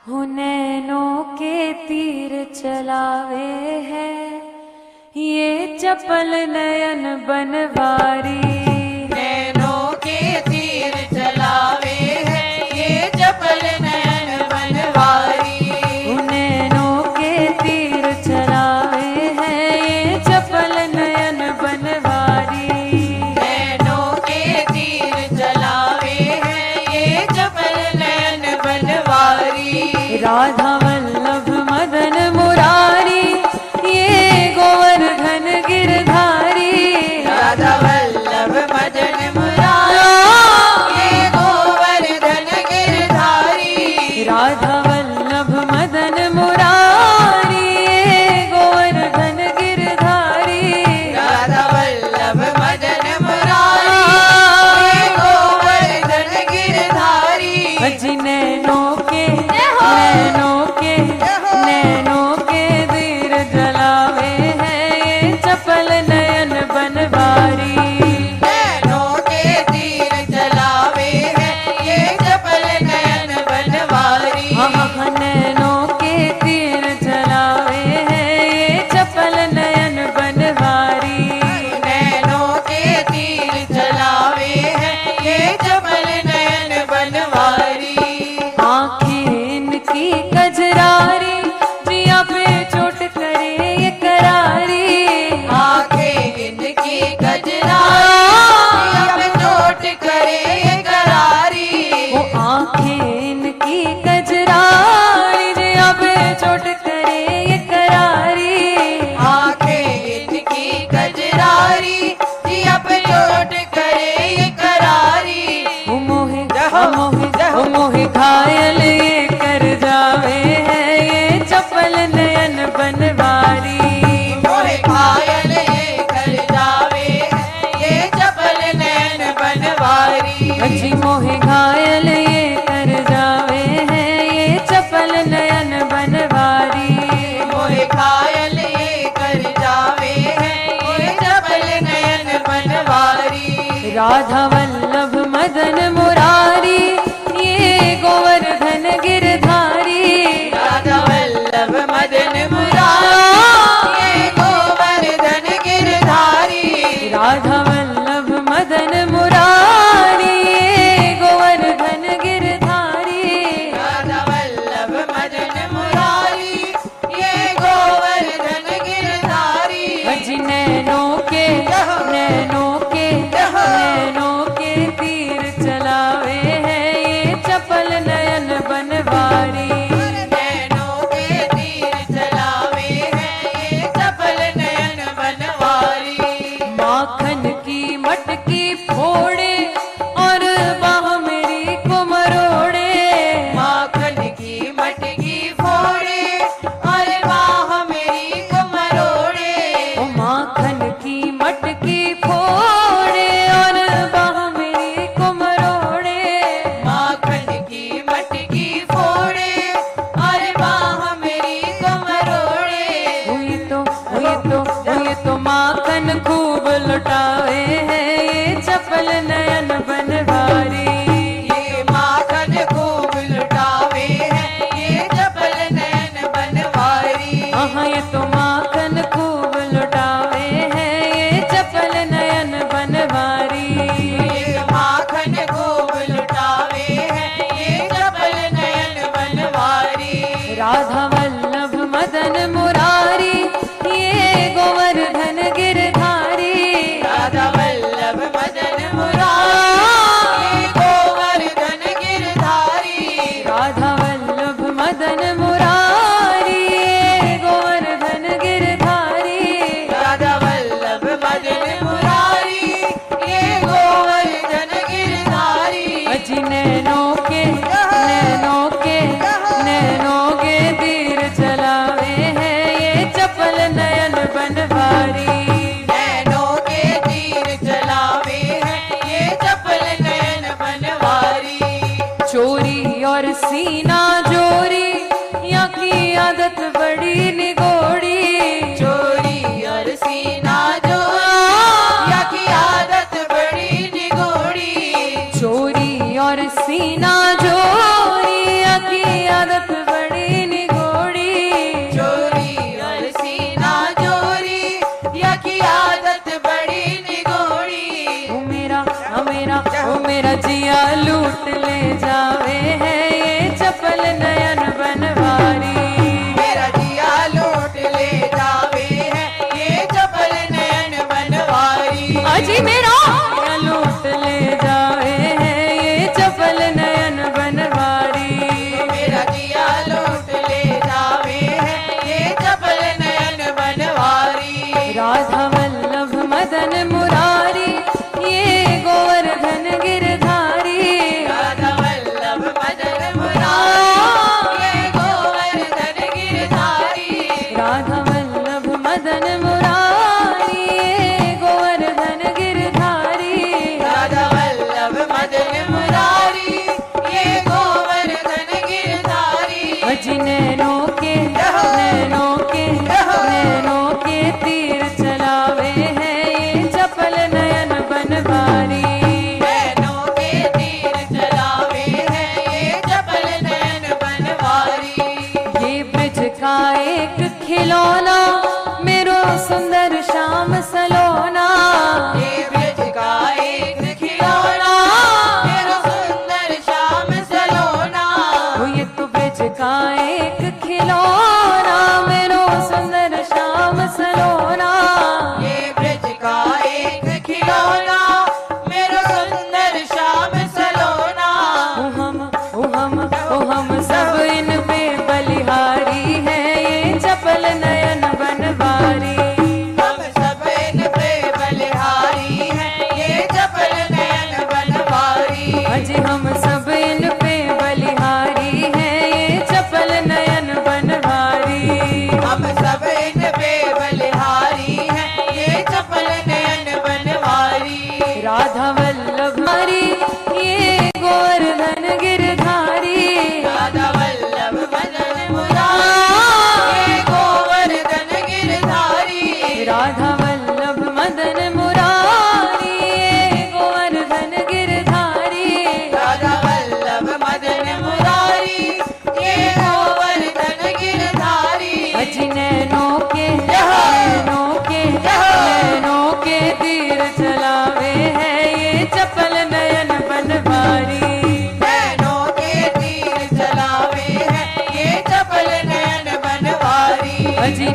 नैनों के तीर चलावे है ये चपल नयन बनवारी। नैनों के तीर चलावे है ये चपल नयन बनवारी। नैनों के तीर चलावे है ये चपल नयन बनवारी। नैनों के तीर चलावे है ये चपल नयन बनवारी। राधा वल्लभ मदन मुरारी ये गोवर्धन गिरधारी। राधा वल्लभ मदन मुरारी ये गोवर्धन गिरधारी। राधा वल्लभ मदन मुरारी ये गोवर्धन गिरधारी। राधा वल्लभ मदन मुरारी ये गोवर्धन गिरधारी। अजी नैनों के तीर जलावे है ये चपल नयन बनवारी। नैनों के तीर चलावे है ये चपल नयन बनवारी। नैनों के तीर चलावे है ये चपल नयन बनवारी। नैनों के तीर चलावे है ये चपल नयन बनवारी। आँखें इनकी कजरारी जिया पे चोट करे ये करारी। आंखें इनकी कजरारी अब चोट करे ये करारी। वो आँखें इनकी कजरारी जिया पे चोट करे ये करारी। आंखें इनकी कजरारी अब चोट करे ये करारी। ओ मोहे घायल ये कर जावे है ये चपल नयन बनवारी। मोहे घायल ये कर जावे है ये चपल नयन बनवारी। अजी मोहे घायल ये कर जावे है ये चपल नयन बनवारी। मोहे घायल ये कर जावे है ये चपल नयन बनवारी। राधा वल्लभ मदन मुरारी ये गोवर्धन गिरधारी। राधा वल्लभ मदन मुरारी ये गोवर्धन गिरधारी। राधा वल्लभ मदन मुरारी ये गोवर्धन गिरधारी। राधा वल्लभ मदन मुरारी ये गोवर्धन गिरधारी। अजी नैनों के तीर चलावे है ये चपल नयन बनवारी। नैनों के तीर चलावे है ये चपल नयन बनवारी। माखन की मटकी फोड़े और बाह मेरी को मरोड़े। माखन की मटकी फोड़े और बाह मेरी को मरोड़े। ओ माखन की मटकी फोड़े और बाह मेरी को मरोड़े। माखन की मटकी फोड़े और बाह मेरी को मरोड़े। हुई तो माखन खूब लुटावे है ये चपल नयन बनवारी। ये माखन खूब लुटावे है ये चपल नयन बनवारी। हाँ ये तो माखन खूब लुटावे है ये चपल नयन बनवारी। ये माखन खूब लुटावे है ये चपल नयन बनवारी। राधा वल्लभ मदन मुरारी ये गोवर्धन गिरधारी। राधा वल्लभ मदन मुरारी ये गोवर्धन गिरधारी। राधा वल्लभ मदन मुरारी ये गोवर्धन गिरधारी। राधा वल्लभ मदन मुरारी ये गोवर्धन गिरधारी। अजी नैनों के तीर अजी नैनों के तीर चलावे हैं ये चपल नयन बनवारी। नैनों के तीर चलावे हैं ये चपल नयन बनवारी। ये ब्रिज का एक खिलौना मेरो सुंदर श्याम सलोना। ये ब्रिज का एक खिलौना मेरो सुंदर श्याम सलोना। ये तो ब्रिज का एक खिलौना मेरो सुंदर श्याम सलोना। ये ब्रिज का एक खिलौना मेरो सुंदर श्याम सलोना। ओ हम सब इन पे बलिहारी है ये चपल नयन बनवारी। हम सब इन पे बलिहारी हैं ये चपल नयन बनवारी। अजी हम सब इन पे बलिहारी है ये चपल नयन बनवारी। हम सब इन पे बलिहारी हैं ये चपल नयन बनवारी। राधा वल्लभ हमारी ये गोवर्धन गिरधारी। राधा वल्लभ मदन मुरारी ये गोवर्धन गिरधारी। राधा वल्लभ मदन मुरारी ये गोवर्धन गिरधारी। राधा वल्लभ मदन मुरारी ये गोवर्धन गिरधारी। अजी नैनों के तीर चलावे हैं ये चपल नयन बनवारी। नैनों के तीर चलावे हैं ये चपल नयन बनवारी। अजी